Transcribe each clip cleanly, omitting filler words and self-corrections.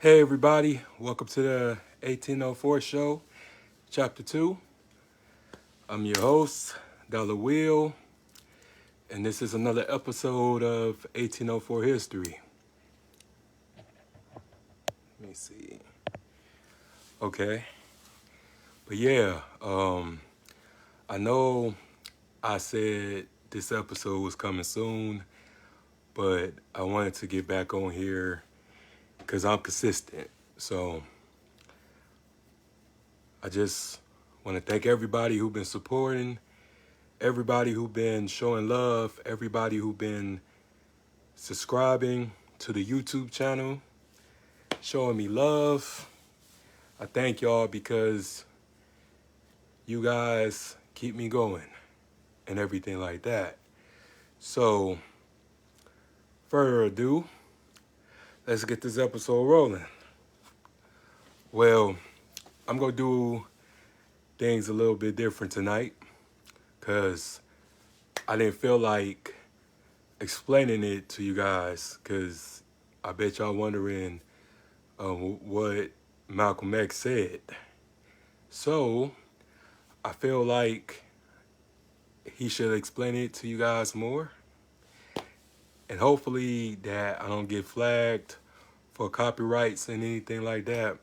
Hey everybody, welcome to the 1804 show, chapter 2. I'm your host, Dollar Will, and this is another episode of 1804 History. Let me see. Okay. But yeah, I know I said this episode was coming soon, but I wanted to get back on here because I'm consistent. So I just want to thank everybody who's been supporting, everybody who's been showing love, everybody who's been subscribing to the YouTube channel, showing me love. I thank y'all because you guys keep me going and everything like that. So, further ado, let's get this episode rolling. Well, I'm going to do things a little bit different tonight because I didn't feel like explaining it to you guys because I bet y'all wondering what Malcolm X said. So, I feel like he should explain it to you guys more. And hopefully that I don't get flagged for copyrights and anything like that.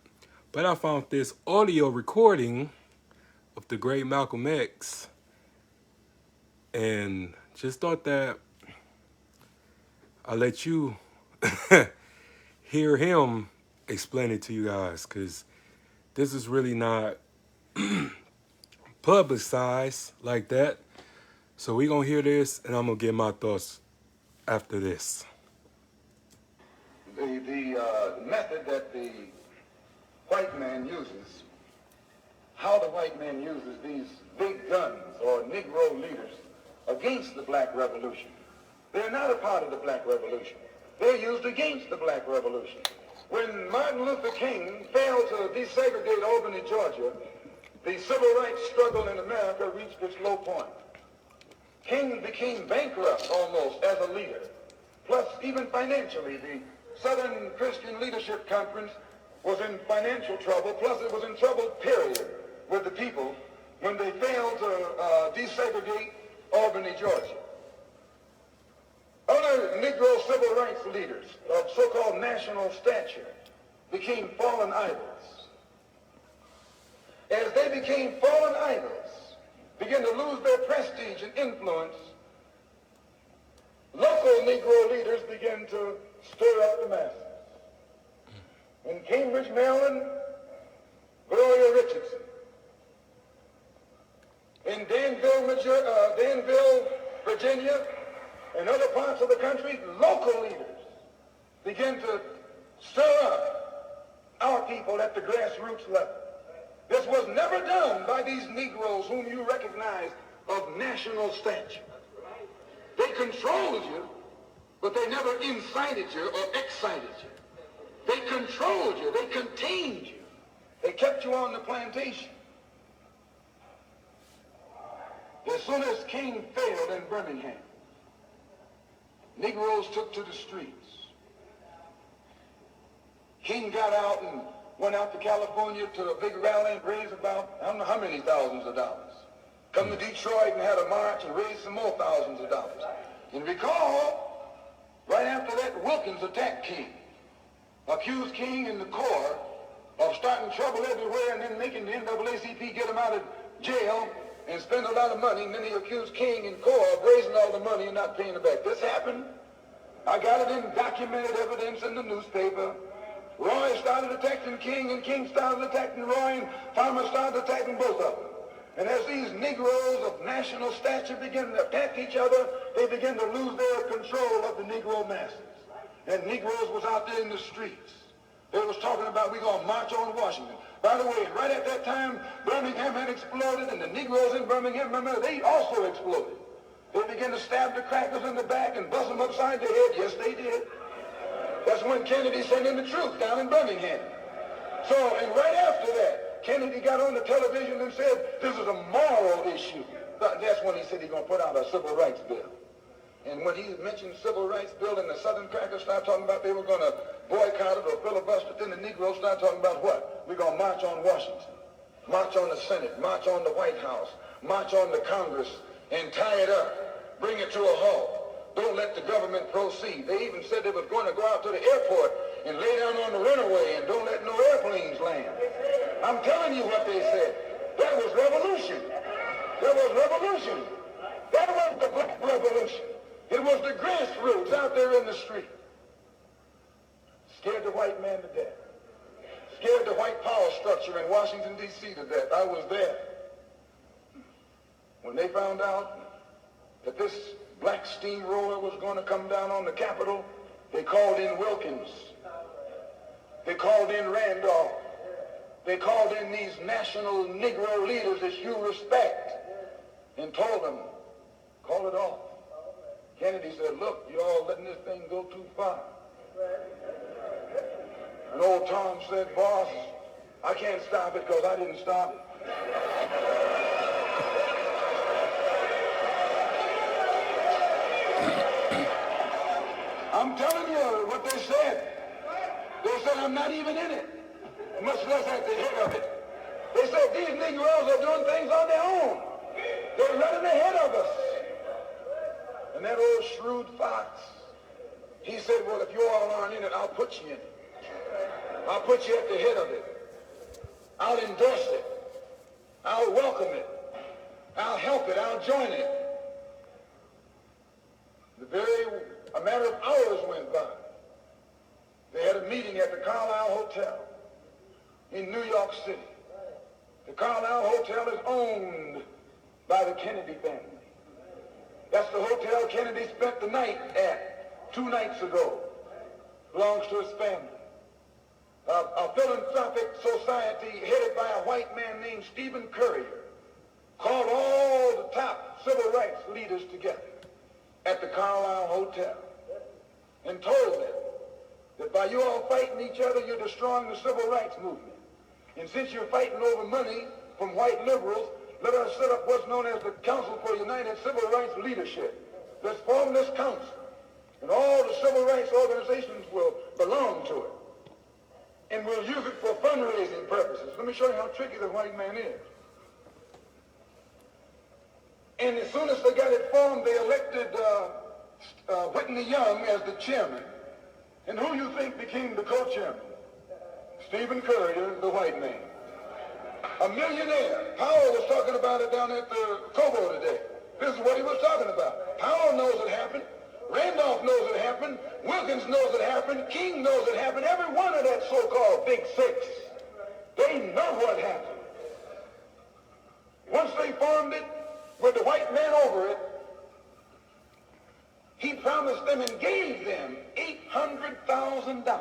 But I found this audio recording of the great Malcolm X and just thought that I'll let you hear him explain it to you guys, because this is really not publicized like that. So we're going to hear this, and I'm going to get my thoughts after this. The method that the white man uses, how the white man uses these big guns or Negro leaders against the black revolution. They're not a part of the black revolution. They're used against the black revolution. When Martin Luther King failed to desegregate Albany, Georgia, the civil rights struggle in America reached its low point. King became bankrupt almost as a leader. Plus, even financially, the Southern Christian Leadership Conference was in financial trouble. Plus, it was in trouble, period, with the people when they failed to desegregate Albany, Georgia. Other Negro civil rights leaders of so-called national stature became fallen idols. As they became fallen idols, began to lose their prestige and influence, local Negro leaders began to stir up the masses. In Cambridge, Maryland, Gloria Richardson. In Danville, Virginia, and other parts of the country, local leaders began to stir up our people at the grassroots level. This was never done by these Negroes whom you recognize of national stature. They controlled you, but they never incited you or excited you. They controlled you. They contained you. They kept you on the plantation. As soon as King failed in Birmingham, Negroes took to the streets. King got out and went out to California to a big rally and raised about, I don't know how many thousands of dollars. Come to Detroit and had a march and raised some more thousands of dollars. And recall, right after that, Wilkins attacked King, accused King and the Corps of starting trouble everywhere and then making the NAACP get him out of jail and spend a lot of money. And then he accused King and Corps of raising all the money and not paying it back. This happened. I got it in documented evidence in the newspaper. Roy started attacking King, and King started attacking Roy, and Farmer started attacking both of them. And as these Negroes of national stature began to attack each other, they began to lose their control of the Negro masses. And Negroes was out there in the streets. They was talking about, we're going to march on Washington. By the way, right at that time, Birmingham had exploded, and the Negroes in Birmingham, remember, they also exploded. They began to stab the crackers in the back and bust them upside the head. Yes, they did. That's when Kennedy sent in the troops down in Birmingham. So, and right after that, Kennedy got on the television and said, this is a moral issue. That's when he said he's going to put out a civil rights bill. And when he mentioned civil rights bill and the Southern crackers started talking about they were going to boycott it or filibuster, then the Negroes start talking about what? We're going to march on Washington, march on the Senate, march on the White House, march on the Congress, and tie it up, bring it to a halt. Don't let the government proceed. They even said they was going to go out to the airport and lay down on the runway and don't let no airplanes land. I'm telling you what they said. That was revolution. That was revolution. That was the black revolution. It was the grassroots out there in the street. Scared the white man to death. Scared the white power structure in Washington, D.C. to death. I was there. When they found out that this black steamroller was going to come down on the Capitol, they called in Wilkins. They called in Randolph. They called in these national Negro leaders that you respect and told them, call it off. Kennedy said, look, you all letting this thing go too far. And old Tom said, boss, I can't stop it because I didn't stop it. I'm telling you what they said. They said, I'm not even in it, much less at the head of it. They said, these Negroes are doing things on their own. They're running ahead of us. And that old shrewd fox, he said, well, if you all aren't in it, I'll put you in it. I'll put you at the head of it. I'll endorse it. I'll welcome it. I'll help it. I'll join it. A matter of hours went by. They had a meeting at the Carlisle Hotel in New York City. The Carlisle Hotel is owned by the Kennedy family. That's the hotel Kennedy spent the night at 2 nights ago. Belongs to his family. A philanthropic society headed by a white man named Stephen Currier called all the top civil rights leaders together at the Carlisle Hotel and told them that by you all fighting each other, you're destroying the civil rights movement. And since you're fighting over money from white liberals, let us set up what's known as the Council for United Civil Rights Leadership. Let's form this council, and all the civil rights organizations will belong to it. And we'll use it for fundraising purposes. Let me show you how tricky the white man is. And as soon as they got it formed, they elected Whitney Young as the chairman. And who you think became the co-chairman? Stephen Currier, the white man. A millionaire. Powell was talking about it down at the Cobo today. This is what he was talking about. Powell knows it happened. Randolph knows it happened. Wilkins knows it happened. King knows it happened. Every one of that so-called Big Six, they know what happened. Once they formed it, with the white man over it, he promised them and gave them $800,000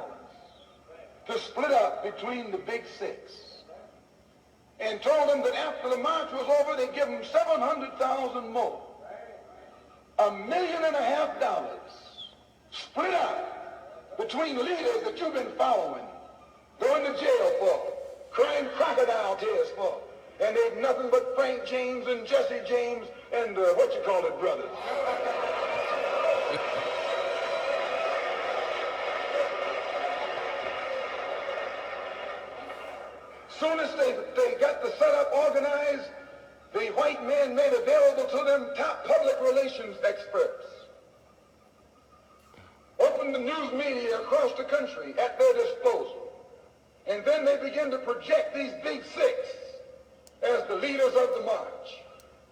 to split up between the Big Six. And told them that after the march was over, they'd give them $700,000 more. $1.5 million split up between leaders that you've been following, going to jail for, crying crocodile tears for, and they've nothing but Frank James and Jesse James and brothers. Soon as they got the setup organized, the white men made available to them top public relations experts. Opened the news media across the country at their disposal. And then they began to project these Big Six as the leaders of the march.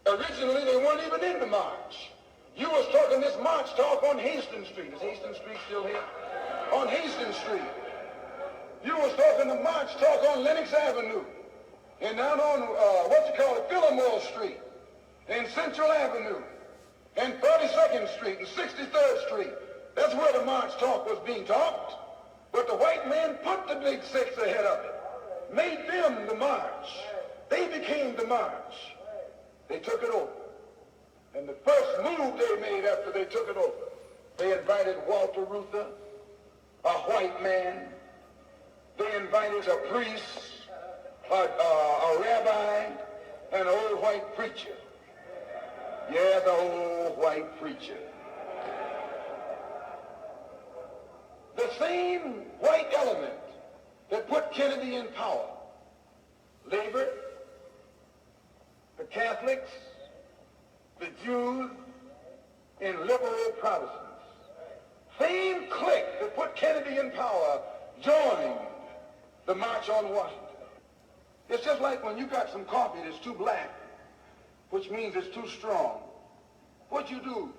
Originally, they weren't even in the march. You was talking this march talk on Hastings Street. Is Hastings Street still here? On Hastings Street. You was talking the march talk on Lenox Avenue. And down on, Fillmore Street. And Central Avenue. And 32nd Street and 63rd Street. That's where the march talk was being talked. But the white man put the Big Six ahead of it. Made them the march. They became the march. They took it over. And the first move they made after they took it over, they invited Walter Reuther, a white man. They invited a priest, a rabbi, and an old white preacher. Yeah, the old white preacher. The same white element put Kennedy in power? Labor, the Catholics, the Jews, and liberal Protestants. Same clique that put Kennedy in power joined the March on Washington. It's just like when you got some coffee that's too black, which means it's too strong. What you do,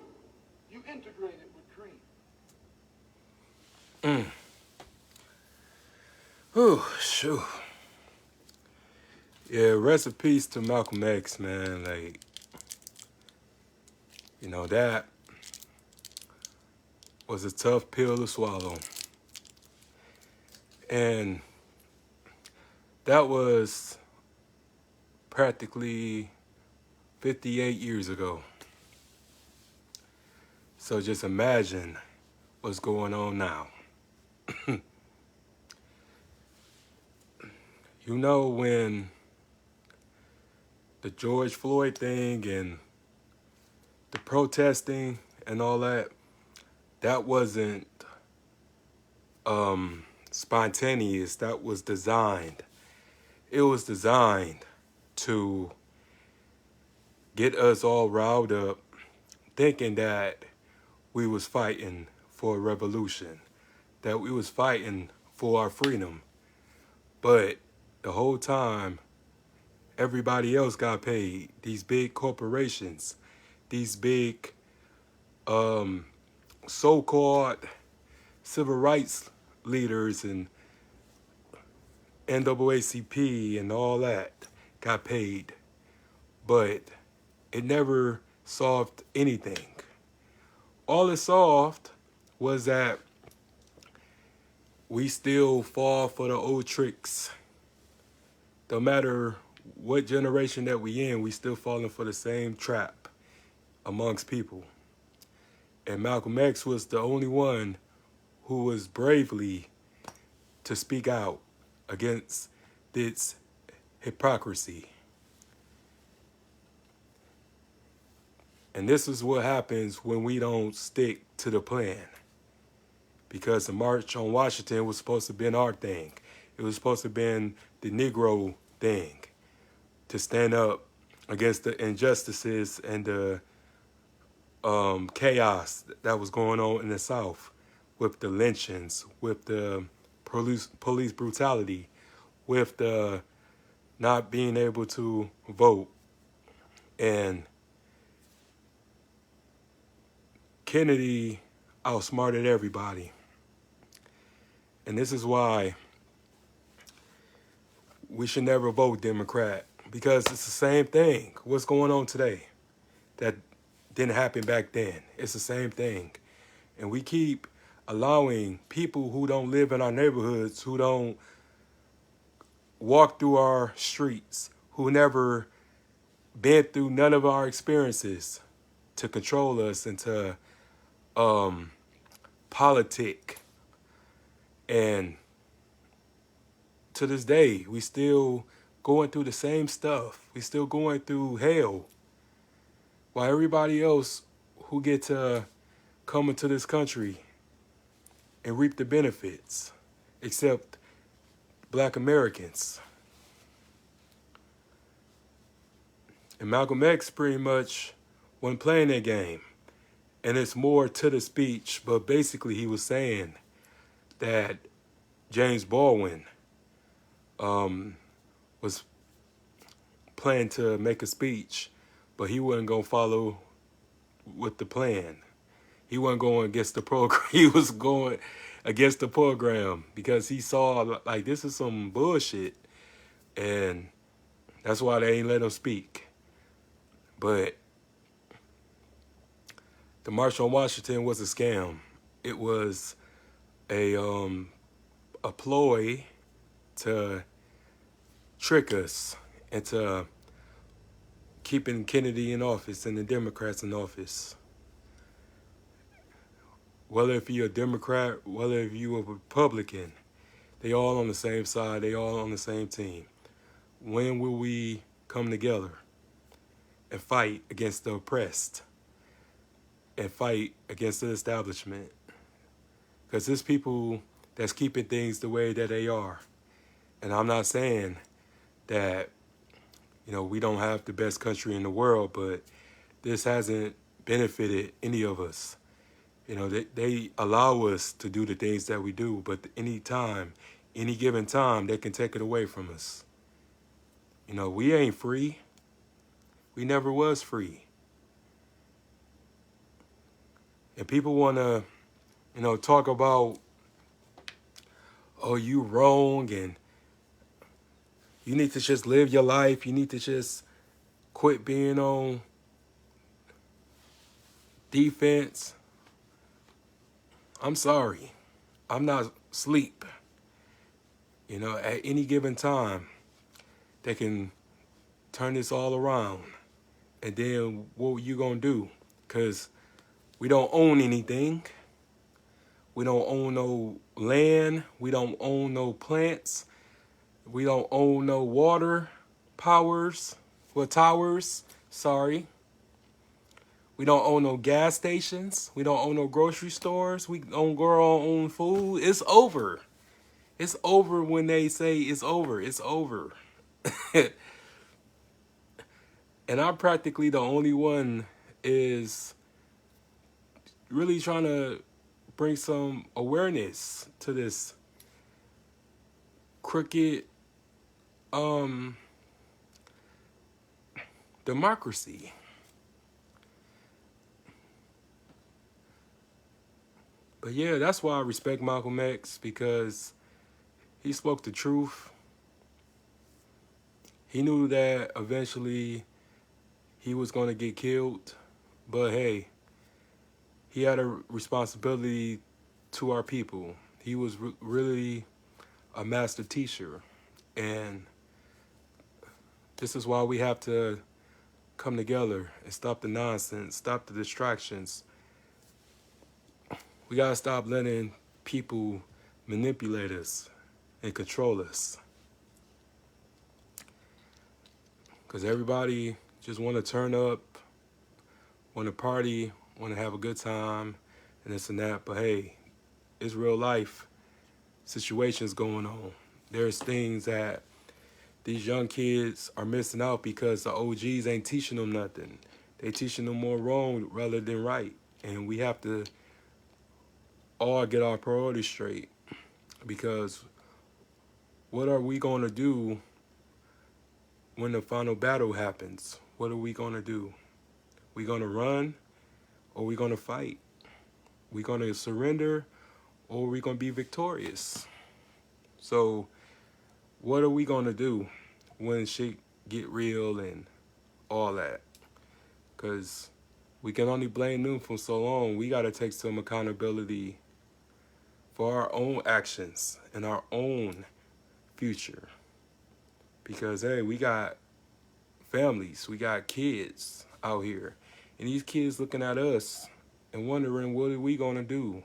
you integrate it with cream. Whew, shoo. Yeah, rest in peace to Malcolm X, man. Like, you know, that was a tough pill to swallow. And that was practically 58 years ago. So just imagine what's going on now. You know, when the George Floyd thing and the protesting and all that, that wasn't spontaneous. That was designed. It was designed to get us all riled up, thinking that we was fighting for a revolution, that we was fighting for our freedom. But the whole time, everybody else got paid. These big corporations, these big so-called civil rights leaders and NAACP and all that got paid. But it never solved anything. All it solved was that we still fall for the old tricks. No matter what generation that we in, we still falling for the same trap amongst people. And Malcolm X was the only one who was bravely to speak out against this hypocrisy. And this is what happens when we don't stick to the plan. Because the March on Washington was supposed to have been our thing. It was supposed to have been the Negro thing, to stand up against the injustices and the chaos that was going on in the South, with the lynchings, with the police brutality, with the not being able to vote. And Kennedy outsmarted everybody. And this is why we should never vote Democrat, because it's the same thing. What's going on today that didn't happen back then? It's the same thing. And we keep allowing people who don't live in our neighborhoods, who don't walk through our streets, who never been through none of our experiences, to control us and to politic. And to this day, we still going through the same stuff. We still going through hell. While everybody else who get to come into this country and reap the benefits, except Black Americans. And Malcolm X pretty much wasn't playing that game. And it's more to the speech, but basically he was saying that James Baldwin was planning to make a speech, but he wasn't going to follow with the plan. He wasn't going against the program. He was going against the program because he saw, like, this is some bullshit. And that's why they ain't let him speak. But the March on Washington was a scam. It was a ploy to trick us into keeping Kennedy in office and the Democrats in office. Whether if you're a Democrat, whether if you're a Republican, they all on the same side, they all on the same team. When will we come together and fight against the oppressed and fight against the establishment? Because there's people that's keeping things the way that they are. And I'm not saying that, we don't have the best country in the world, but this hasn't benefited any of us. They allow us to do the things that we do, but any given time, they can take it away from us. We ain't free. We never was free. And people want to, talk about, oh, you wrong, and you need to just live your life. You need to just quit being on defense. I'm sorry. I'm not asleep. At any given time, they can turn this all around. And then what you going to do? Because we don't own anything. We don't own no land. We don't own no plants. We don't own no water towers. Sorry. We don't own no gas stations. We don't own no grocery stores. We don't grow our own food. It's over. It's over when they say it's over. It's over. And I'm practically the only one is really trying to bring some awareness to this crooked democracy. But yeah, that's why I respect Malcolm X, because he spoke the truth. He knew that eventually he was going to get killed, but hey, he had a responsibility to our people. He was really a master teacher, and this is why we have to come together and stop the nonsense, stop the distractions. We gotta stop letting people manipulate us and control us, because everybody just want to turn up, want to party, want to have a good time, and this and that. But hey, it's real life situations going on. There's things that these young kids are missing out because the OGs ain't teaching them nothing. They teaching them more wrong rather than right. And we have to all get our priorities straight, because what are we going to do when the final battle happens? What are we going to do? We going to run, or we going to fight? We going to surrender, or we going to be victorious? So what are we going to do when shit get real and all that? Because we can only blame them for so long. We got to take some accountability for our own actions and our own future. Because, hey, we got families, we got kids out here. And these kids looking at us and wondering, what are we going to do?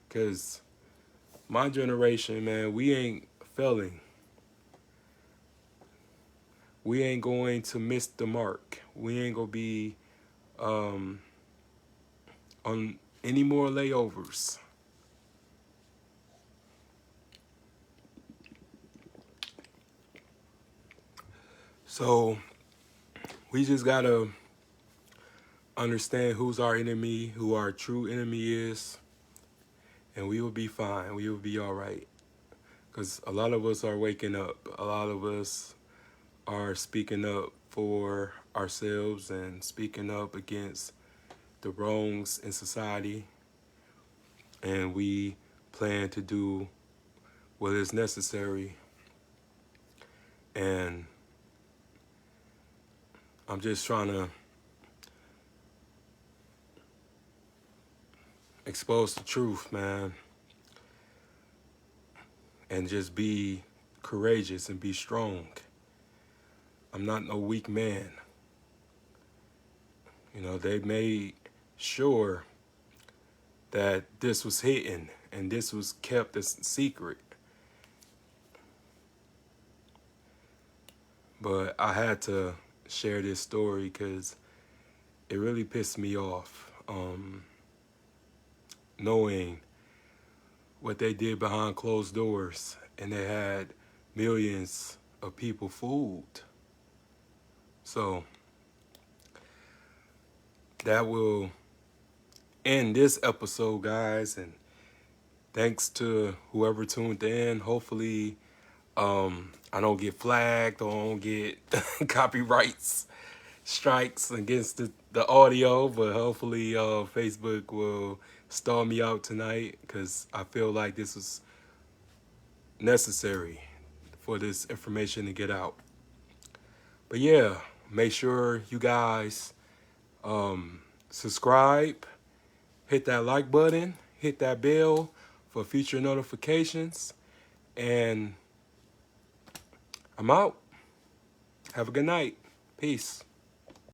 Because my generation, man, we ain't failing. We ain't going to miss the mark. We ain't going to be on any more layovers. So we just got to understand who's our enemy, who our true enemy is, and we will be fine. We will be all right. Because a lot of us are waking up. A lot of us are speaking up for ourselves and speaking up against the wrongs in society. And we plan to do what is necessary. And I'm just trying to expose the truth, man. And just be courageous and be strong. I'm not no weak man. They made sure that this was hidden and this was kept a secret. But I had to share this story because it really pissed me off, knowing what they did behind closed doors, and they had millions of people fooled. So that will end this episode, guys, and thanks to whoever tuned in. Hopefully I don't get flagged or I don't get copyrights strikes against the audio, but hopefully Facebook will stall me out tonight, because I feel like this is necessary for this information to get out. But yeah, make sure you guys subscribe, hit that like button, hit that bell for future notifications, and I'm out. Have a good night. Peace.